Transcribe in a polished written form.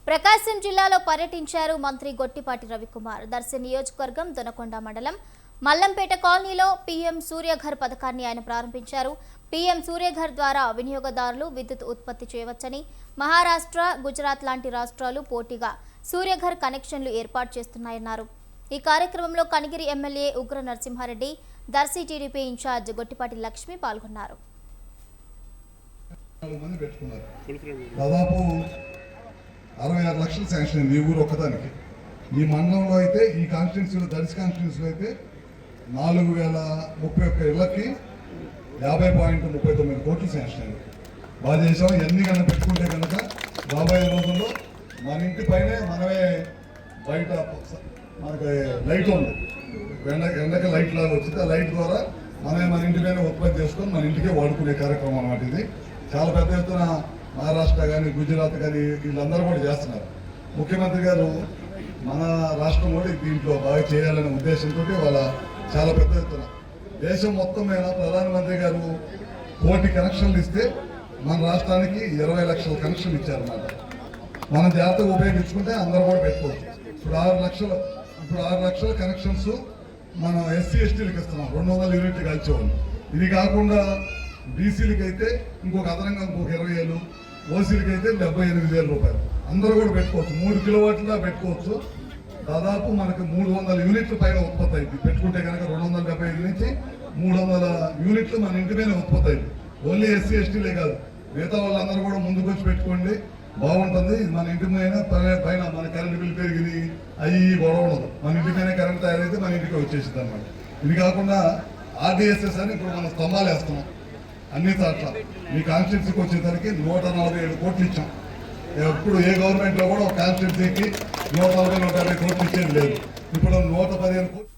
ప్రకాశం జిల్లాలో పర్యటించారు మంత్రి గొట్టిపాటి రవికుమార్. దర్శి నియోజకవర్గం దొనకొండ మండలం మల్లంపేట కాలనీలో పీఎం సూర్యఘర్ పథకాన్ని ఆయన ప్రారంభించారు. పీఎం సూర్యఘర్ ద్వారా వినియోగదారులు విద్యుత్ ఉత్పత్తి చేయవచ్చని, మహారాష్ట్ర, గుజరాత్ లాంటి రాష్ట్రాలు పోటీగా సూర్యఘర్ కనెక్షన్లు ఏర్పాటు చేస్తున్నాయన్నారు. ఈ కార్యక్రమంలో కనిగిరి ఎమ్మెల్యే ఉగ్ర నరసింహారెడ్డి, దర్శి టీడీపీ ఇన్ఛార్జ్ గొట్టిపాటి లక్ష్మి పాల్గొన్నారు. దాదాపు 66 లక్షల శాంక్షన్ అయింది ఈ ఊరు ఒక్కదానికి. ఈ మండలంలో అయితే, ఈ కాన్స్టిట్యున్సీలో, దర్శి కాన్స్టిట్యున్సీలో అయితే 4031 ఇళ్లకి 50.39 కోట్లు శాంక్షన్ అయింది. బాగా చేసాం. ఎన్ని కన్నా పెట్టుకుంటే కనుక రాబోయే రోజుల్లో మన ఇంటి పైనే మనమే బయట మనకి లైట్ ఉంది, ఎండకి లైట్ లాగా వచ్చింది. ఆ లైట్ ద్వారా మనమే మన ఇంటి పైన ఉత్పత్తి చేసుకొని మన ఇంటికే వాడుకునే కార్యక్రమం అన్నమాట. ఇది చాలా పెద్ద ఎత్తున మహారాష్ట్ర కానీ, గుజరాత్ కానీ వీళ్ళందరూ కూడా చేస్తున్నారు. ముఖ్యమంత్రి గారు మన రాష్ట్రం కూడా దీంట్లో బాగా చేయాలనే ఉద్దేశంతో వాళ్ళ చాలా పెద్ద ఎత్తున దేశం మొత్తం మీద ప్రధానమంత్రి గారు 1 కోటి కనెక్షన్లు ఇస్తే మన రాష్ట్రానికి 20 లక్షల కనెక్షన్లు ఇచ్చారన్నమాట. మనం జాగ్రత్తగా ఉపయోగించుకుంటే అందరూ కూడా పెట్టుకోవచ్చు. ఇప్పుడు 6 లక్షల కనెక్షన్స్ మనం ఎస్సీ ఎస్టీలకు ఇస్తున్నాం, 200 యూనిట్లు కలిసేవాళ్ళు. ఇది కాకుండా బీసీలకి అయితే ఇంకొక అదనంగా ఇంకొక 20,000, ఓసీలకి అయితే 78,000 రూపాయలు. అందరూ కూడా పెట్టుకోవచ్చు. 3 కిలోవాట్లా పెట్టుకోవచ్చు. దాదాపు మనకు 300 యూనిట్ల పైన ఉత్పత్తి అయింది. పెట్టుకుంటే కనుక 275 నుంచి 300 యూనిట్లు మన ఇంటి పైన ఉత్పత్తి అయింది. ఓన్లీ ఎస్సీ ఎస్టీలే కాదు, మిగతా వాళ్ళందరూ కూడా ముందుకు వచ్చి పెట్టుకోండి, బాగుంటుంది. మన ఇంటి పైన మన కరెంటు బిల్లు పెరిగింది, అవి గొడవ ఉండదు. మన ఇంటి పైన కరెంట్ తయారైతే మన ఇంటికి వచ్చేసింది అనమాట. ఇది కాకుండా ఆర్డీఎస్ఎస్ అని ఇప్పుడు మనం స్తంభాలు వేస్తున్నాం అన్ని చోట్ల. మీ కాన్స్టిట్యున్సీకి వచ్చేసరికి 147 కోట్లు ఇచ్చాం. ఎప్పుడు ఏ గవర్నమెంట్లో కూడా ఒక కాన్స్టిట్యున్సీకి 140-150 కోట్లు ఇచ్చేది లేదు. ఇప్పుడు 115 కోట్లు